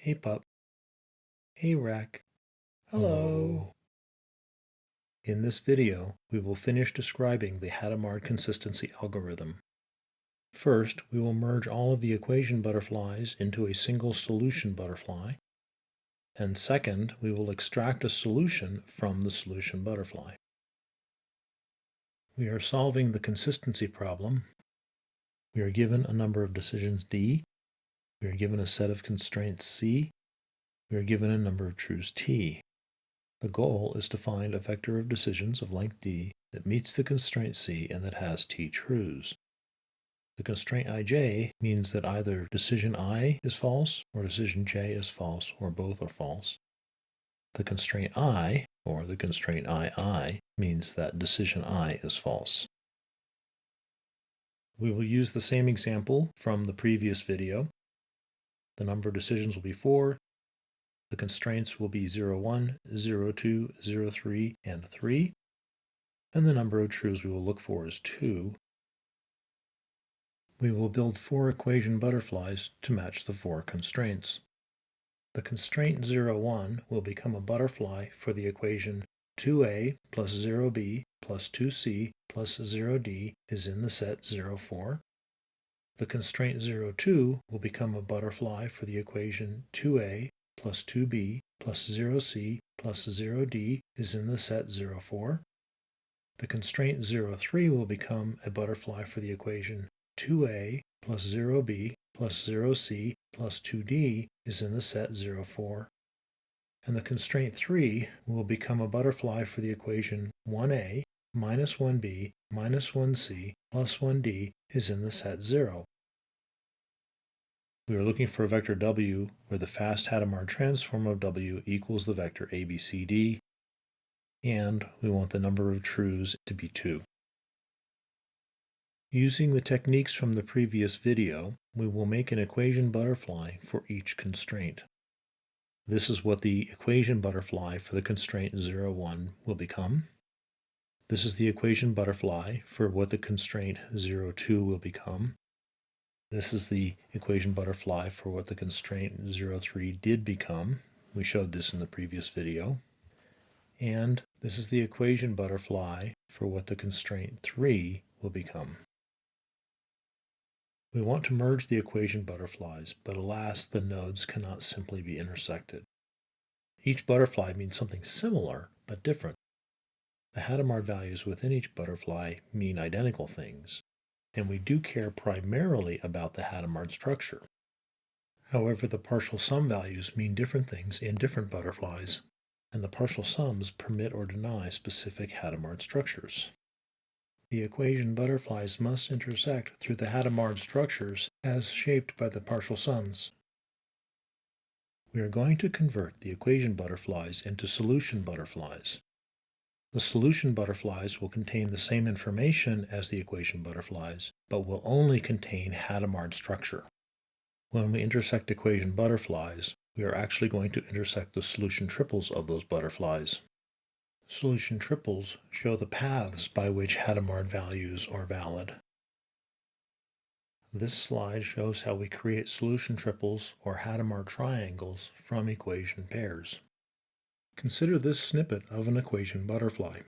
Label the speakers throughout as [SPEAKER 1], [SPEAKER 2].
[SPEAKER 1] Hey pup. Hey Rack. Hello. In this video, we will finish describing the Hadamard consistency algorithm. First, we will merge all of the equation butterflies into a single solution butterfly. And second, we will extract a solution from the solution butterfly. We are solving the consistency problem. We are given a number of decisions D. We are given a set of constraints C. We are given a number of truths T. The goal is to find a vector of decisions of length D that meets the constraint C and that has T truths. The constraint ij means that either decision I is false or decision j is false or both are false. The constraint I, or the constraint ii, means that decision I is false. We will use the same example from the previous video. The number of decisions will be 4. The constraints will be 0, 1, 0, 2, 0, 3, and 3. And the number of truths we will look for is 2. We will build 4 equation butterflies to match the 4 constraints. The constraint 0, 1 will become a butterfly for the equation 2a plus 0b plus 2c plus 0d is in the set 0, 4. The constraint 0, 2 will become a butterfly for the equation 2a plus 2b plus 0c plus 0d is in the set 0, 4. The constraint 0, 3 will become a butterfly for the equation 2a plus 0b plus 0c plus 2d is in the set 0, 4. And the constraint 3 will become a butterfly for the equation 1a minus 1b minus 1c plus 1d is in the set 0. We are looking for a vector w where the fast Hadamard transform of w equals the vector abcd, and we want the number of truths to be 2. Using the techniques from the previous video, we will make an equation butterfly for each constraint. This is what the equation butterfly for the constraint 0, 1 will become. This is the equation butterfly for what the constraint 0, 2 will become. This is the equation butterfly for what the constraint 0, 3 did become. We showed this in the previous video. And this is the equation butterfly for what the constraint 3 will become. We want to merge the equation butterflies, but alas, the nodes cannot simply be intersected. Each butterfly means something similar, but different. The Hadamard values within each butterfly mean identical things, and we do care primarily about the Hadamard structure. However, the partial sum values mean different things in different butterflies, and the partial sums permit or deny specific Hadamard structures. The equation butterflies must intersect through the Hadamard structures as shaped by the partial sums. We are going to convert the equation butterflies into solution butterflies. The solution butterflies will contain the same information as the equation butterflies, but will only contain Hadamard structure. When we intersect equation butterflies, we are actually going to intersect the solution triples of those butterflies. Solution triples show the paths by which Hadamard values are valid. This slide shows how we create solution triples or Hadamard triangles from equation pairs. Consider this snippet of an equation butterfly.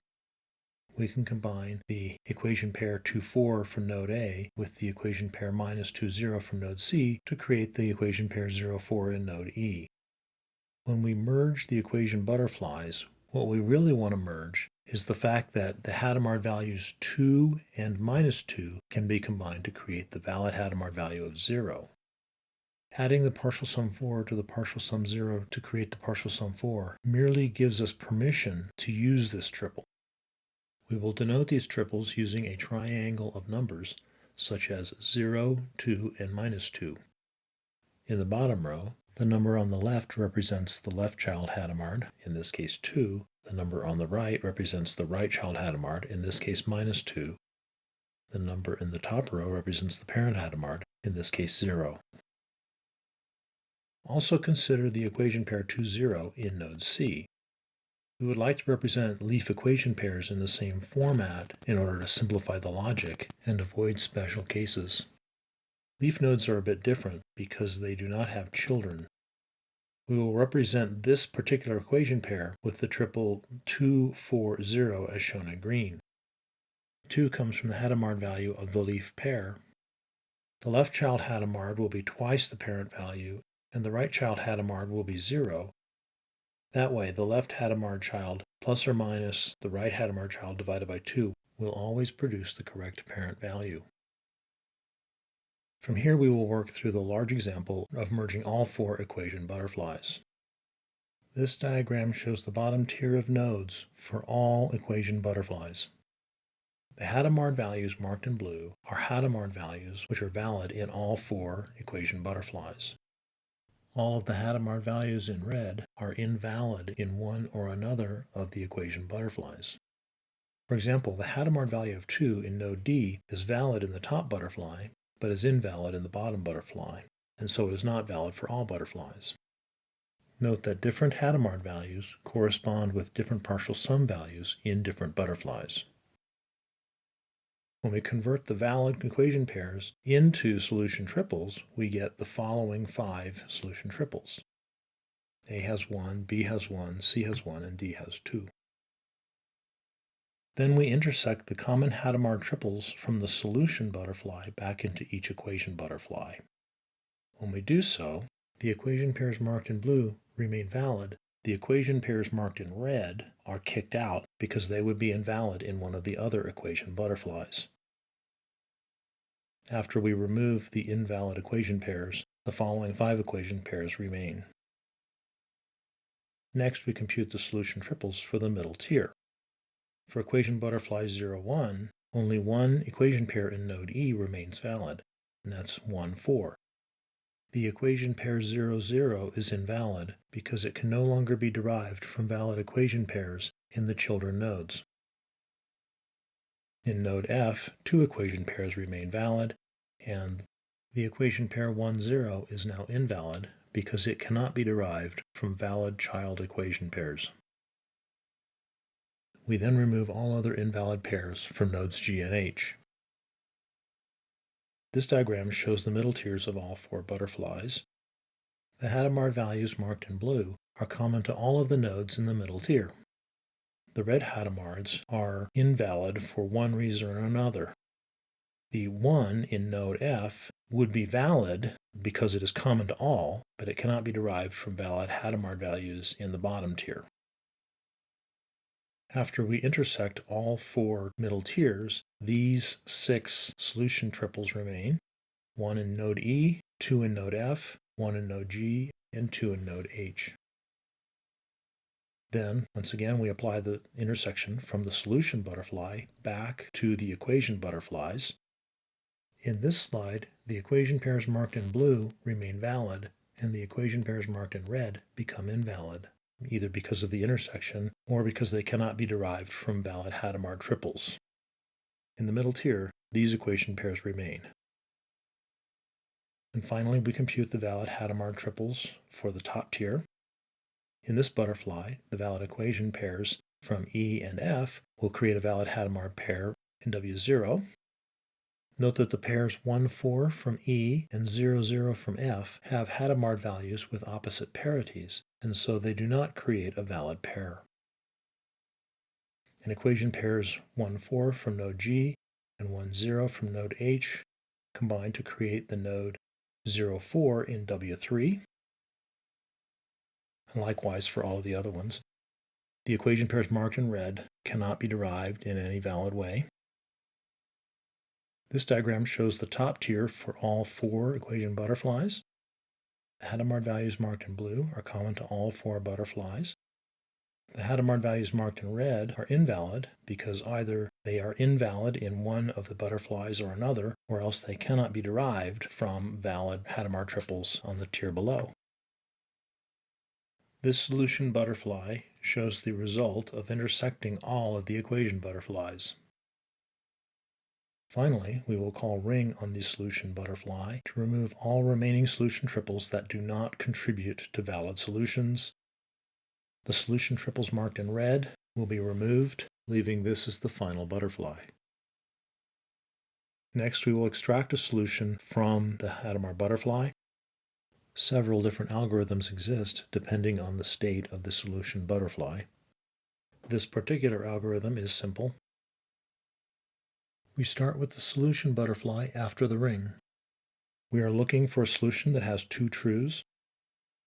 [SPEAKER 1] We can combine the equation pair 2, 4 from node A with the equation pair minus 2, 0 from node C to create the equation pair 0, 4 in node E. When we merge the equation butterflies, what we really want to merge is the fact that the Hadamard values 2 and minus 2 can be combined to create the valid Hadamard value of 0. Adding the partial sum 4 to the partial sum 0 to create the partial sum 4 merely gives us permission to use this triple. We will denote these triples using a triangle of numbers such as 0, 2, and minus 2. In the bottom row, the number on the left represents the left child Hadamard, in this case 2. The number on the right represents the right child Hadamard, in this case minus 2. The number in the top row represents the parent Hadamard, in this case 0. Also consider the equation pair 2, 0 in node C. We would like to represent leaf equation pairs in the same format in order to simplify the logic and avoid special cases. Leaf nodes are a bit different because they do not have children. We will represent this particular equation pair with the triple 2, 4, 0 as shown in green. 2 comes from the Hadamard value of the leaf pair. The left child Hadamard will be twice the parent value, and the right child Hadamard will be 0. That way, the left Hadamard child plus or minus the right Hadamard child divided by 2 will always produce the correct parent value. From here, we will work through the large example of merging all 4 equation butterflies. This diagram shows the bottom tier of nodes for all equation butterflies. The Hadamard values marked in blue are Hadamard values which are valid in all 4 equation butterflies. All of the Hadamard values in red are invalid in one or another of the equation butterflies. For example, the Hadamard value of 2 in node D is valid in the top butterfly, but is invalid in the bottom butterfly, and so it is not valid for all butterflies. Note that different Hadamard values correspond with different partial sum values in different butterflies. When we convert the valid equation pairs into solution triples, we get the following 5 solution triples. A has 1, B has 1, C has 1, and D has 2. Then we intersect the common Hadamard triples from the solution butterfly back into each equation butterfly. When we do so, the equation pairs marked in blue remain valid. The equation pairs marked in red are kicked out because they would be invalid in one of the other equation butterflies. After we remove the invalid equation pairs, the following 5 equation pairs remain. Next, we compute the solution triples for the middle tier. For equation butterfly 0, 1, only one equation pair in node E remains valid, and that's 1, 4. The equation pair 0, 0 is invalid because it can no longer be derived from valid equation pairs in the children nodes. In node F, 2 equation pairs remain valid, and the equation pair 1, 0 is now invalid because it cannot be derived from valid child equation pairs. We then remove all other invalid pairs from nodes G and H. This diagram shows the middle tiers of all 4 butterflies. The Hadamard values marked in blue are common to all of the nodes in the middle tier. The red Hadamards are invalid for one reason or another. The 1 in node F would be valid because it is common to all, but it cannot be derived from valid Hadamard values in the bottom tier. After we intersect all 4 middle tiers, these 6 solution triples remain: 1 in node E, 2 in node F, 1 in node G, and 2 in node H. Then, once again, we apply the intersection from the solution butterfly back to the equation butterflies. In this slide, the equation pairs marked in blue remain valid, and the equation pairs marked in red become invalid, either because of the intersection or because they cannot be derived from valid Hadamard triples. In the middle tier, these equation pairs remain. And finally, we compute the valid Hadamard triples for the top tier. In this butterfly, the valid equation pairs from E and F will create a valid Hadamard pair in W0. Note that the pairs 1, 4 from E and 0, 0 from F have Hadamard values with opposite parities, and so they do not create a valid pair. And equation pairs 1, 4 from node G and 1, 0 from node H combine to create the node 0, 4 in W3. And likewise for all of the other ones. The equation pairs marked in red cannot be derived in any valid way. This diagram shows the top tier for all 4 equation butterflies. The Hadamard values marked in blue are common to all 4 butterflies. The Hadamard values marked in red are invalid because either they are invalid in one of the butterflies or another, or else they cannot be derived from valid Hadamard triples on the tier below. This solution butterfly shows the result of intersecting all of the equation butterflies. Finally, we will call ring on the solution butterfly to remove all remaining solution triples that do not contribute to valid solutions. The solution triples marked in red will be removed, leaving this as the final butterfly. Next, we will extract a solution from the Hadamard butterfly. Several different algorithms exist depending on the state of the solution butterfly. This particular algorithm is simple. We start with the solution butterfly after the ring. We are looking for a solution that has two trues.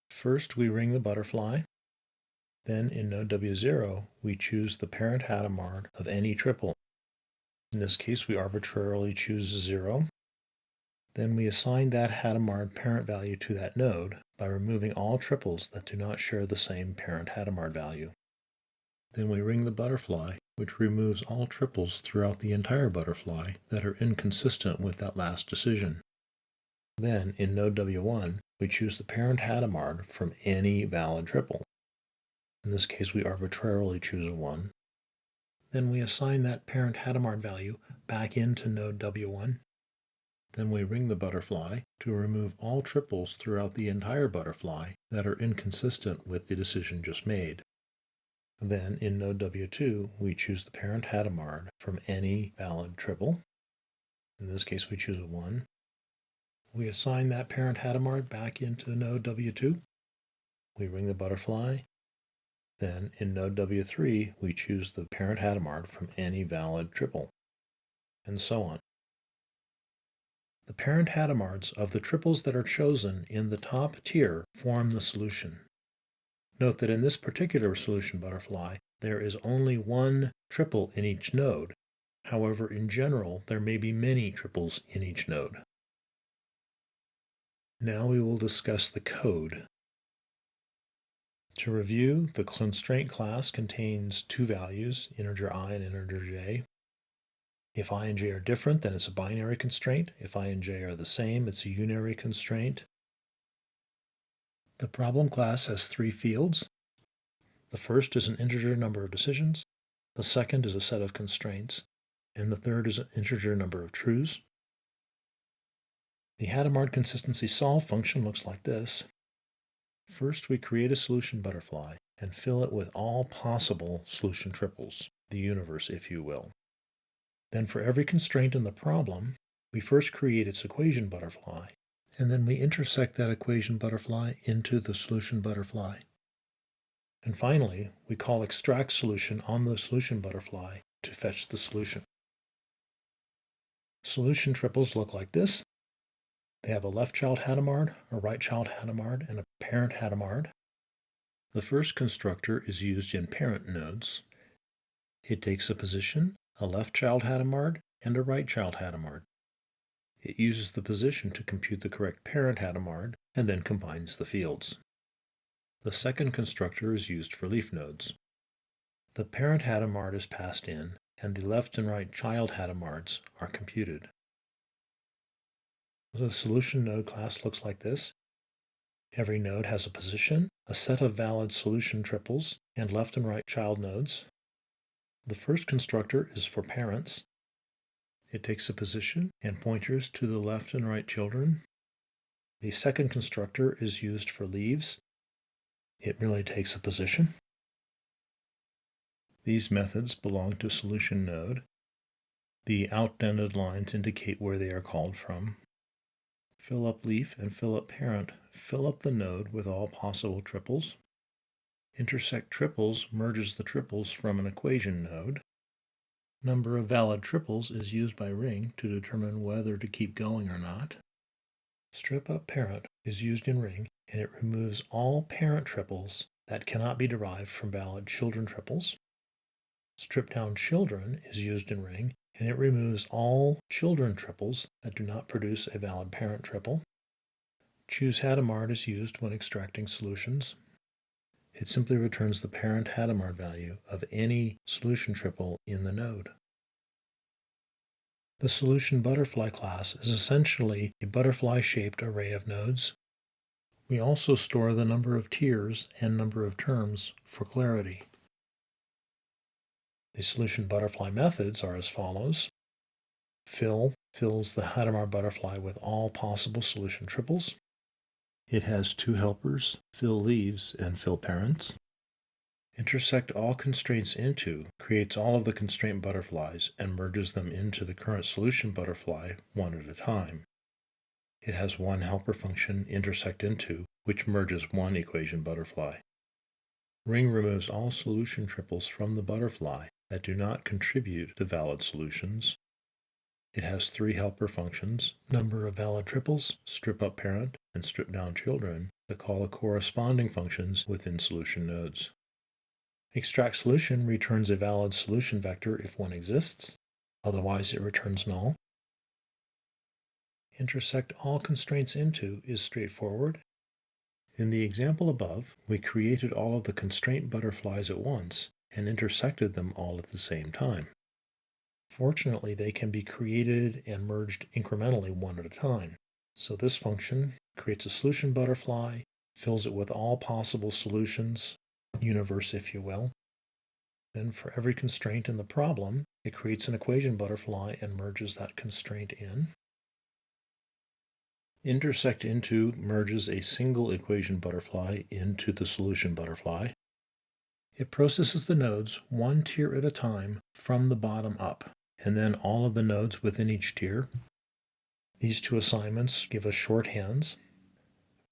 [SPEAKER 1] First, we ring the butterfly. Then, in node W0, we choose the parent Hadamard of any triple. In this case, we arbitrarily choose 0. Then we assign that Hadamard parent value to that node by removing all triples that do not share the same parent Hadamard value. Then we ring the butterfly, which removes all triples throughout the entire butterfly that are inconsistent with that last decision. Then, in node W1, we choose the parent Hadamard from any valid triple. In this case, we arbitrarily choose a 1. Then we assign that parent Hadamard value back into node W1. Then we ring the butterfly to remove all triples throughout the entire butterfly that are inconsistent with the decision just made. Then, in node W2, we choose the parent Hadamard from any valid triple. In this case, we choose a 1. We assign that parent Hadamard back into node W2. We ring the butterfly. Then, in node W3, we choose the parent Hadamard from any valid triple, and so on. The parent Hadamards of the triples that are chosen in the top tier form the solution. Note that in this particular solution butterfly, there is only one triple in each node. However, in general, there may be many triples in each node. Now we will discuss the code. To review, the constraint class contains two values, integer I and integer j. If I and j are different, then it's a binary constraint. If I and j are the same, it's a unary constraint. The problem class has three fields. The first is an integer number of decisions, the second is a set of constraints, and the third is an integer number of trues. The Hadamard consistency solve function looks like this. First, we create a solution butterfly and fill it with all possible solution triples, the universe, if you will. Then for every constraint in the problem, we first create its equation butterfly, and then we intersect that equation butterfly into the solution butterfly. And finally, we call extract solution on the solution butterfly to fetch the solution. Solution triples look like this. They have a left child Hadamard, a right child Hadamard, and a parent Hadamard. The first constructor is used in parent nodes. It takes a position, a left child Hadamard, and a right child Hadamard. It uses the position to compute the correct parent Hadamard, and then combines the fields. The second constructor is used for leaf nodes. The parent Hadamard is passed in, and the left and right child Hadamards are computed. The solution node class looks like this. Every node has a position, a set of valid solution triples, and left and right child nodes. The first constructor is for parents. It takes a position and pointers to the left and right children. The second constructor is used for leaves. It merely takes a position. These methods belong to solution node. The outdented lines indicate where they are called from. Fill up leaf and fill up parent fill up the node with all possible triples. Intersect triples merges the triples from an equation node. Number of valid triples is used by ring to determine whether to keep going or not. Strip up parent is used in ring, and it removes all parent triples that cannot be derived from valid children triples. Strip down children is used in ring, and it removes all children triples that do not produce a valid parent triple. Choose Hadamard is used when extracting solutions. It simply returns the parent Hadamard value of any solution triple in the node. The solution butterfly class is essentially a butterfly-shaped array of nodes. We also store the number of tiers and number of terms for clarity. The solution butterfly methods are as follows. Fill fills the Hadamard butterfly with all possible solution triples. It has two helpers, fill leaves and fill parents. Intersect all constraints into creates all of the constraint butterflies and merges them into the current solution butterfly one at a time. It has one helper function intersect into, which merges one equation butterfly. Ring removes all solution triples from the butterfly that do not contribute to valid solutions. It has three helper functions: number of valid triples, strip up parent, and strip down children, that call the corresponding functions within solution nodes. Extract solution returns a valid solution vector if one exists, otherwise it returns null. Intersect all constraints into is straightforward. In the example above, we created all of the constraint butterflies at once and intersected them all at the same time. Fortunately, they can be created and merged incrementally one at a time. So this function creates a solution butterfly, fills it with all possible solutions, universe if you will. Then for every constraint in the problem, it creates an equation butterfly and merges that constraint in. Intersect into merges a single equation butterfly into the solution butterfly. It processes the nodes one tier at a time from the bottom up, and then all of the nodes within each tier. These two assignments give us shorthands.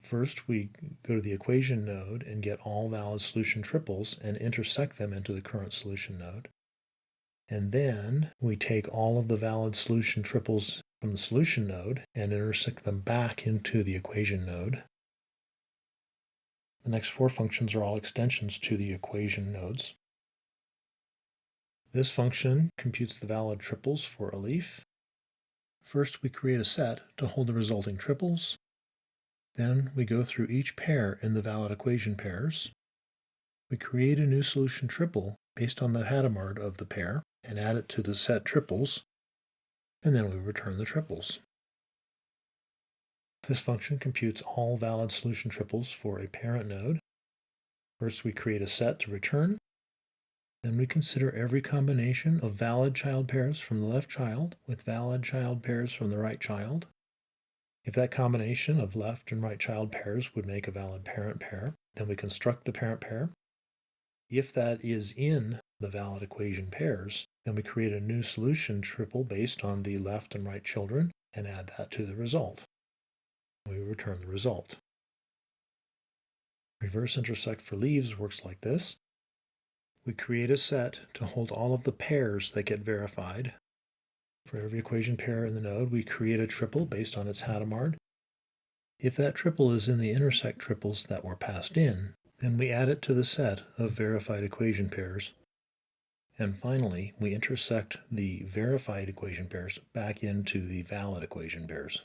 [SPEAKER 1] First, we go to the equation node and get all valid solution triples and intersect them into the current solution node. And then we take all of the valid solution triples from the solution node and intersect them back into the equation node. The next four functions are all extensions to the equation nodes. This function computes the valid triples for a leaf. First, we create a set to hold the resulting triples. Then we go through each pair in the valid equation pairs. We create a new solution triple based on the Hadamard of the pair and add it to the set triples, and then we return the triples. This function computes all valid solution triples for a parent node. First, we create a set to return. Then we consider every combination of valid child pairs from the left child with valid child pairs from the right child. If that combination of left and right child pairs would make a valid parent pair, then we construct the parent pair. If that is in the valid equation pairs, then we create a new solution triple based on the left and right children and add that to the result. We return the result. Reverse intersect for leaves works like this. We create a set to hold all of the pairs that get verified. For every equation pair in the node, we create a triple based on its Hadamard. If that triple is in the intersect triples that were passed in, then we add it to the set of verified equation pairs. And finally, we intersect the verified equation pairs back into the valid equation pairs.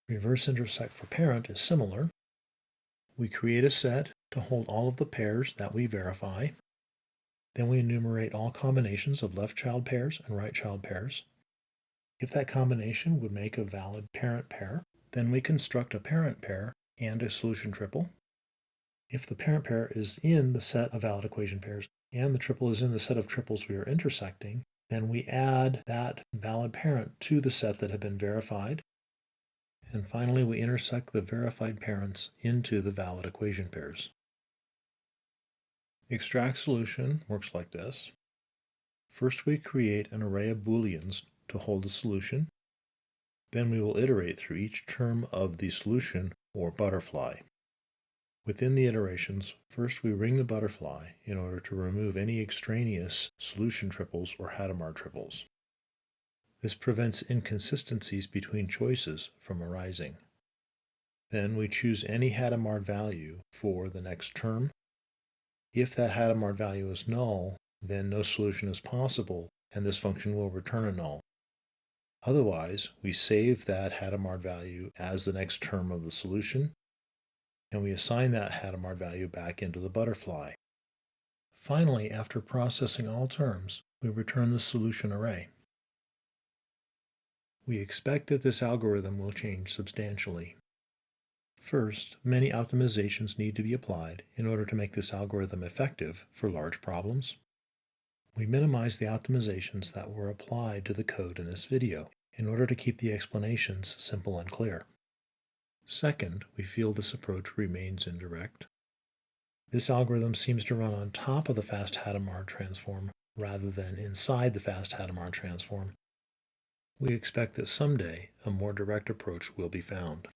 [SPEAKER 1] Reverse intersect for parent is similar. We create a set to hold all of the pairs that we verify. Then we enumerate all combinations of left child pairs and right child pairs. If that combination would make a valid parent pair, then we construct a parent pair and a solution triple. If the parent pair is in the set of valid equation pairs and the triple is in the set of triples we are intersecting, then we add that valid parent to the set that had been verified. And finally, we intersect the verified parents into the valid equation pairs. Extract solution works like this. First, we create an array of booleans to hold the solution. Then we will iterate through each term of the solution or butterfly. Within the iterations, first we ring the butterfly in order to remove any extraneous solution triples or Hadamard triples. This prevents inconsistencies between choices from arising. Then we choose any Hadamard value for the next term. If that Hadamard value is null, then no solution is possible, and this function will return a null. Otherwise, we save that Hadamard value as the next term of the solution, and we assign that Hadamard value back into the butterfly. Finally, after processing all terms, we return the solution array. We expect that this algorithm will change substantially. First, many optimizations need to be applied in order to make this algorithm effective for large problems. We minimize the optimizations that were applied to the code in this video in order to keep the explanations simple and clear. Second, we feel this approach remains indirect. This algorithm seems to run on top of the fast Hadamard transform rather than inside the fast Hadamard transform. We expect that someday a more direct approach will be found.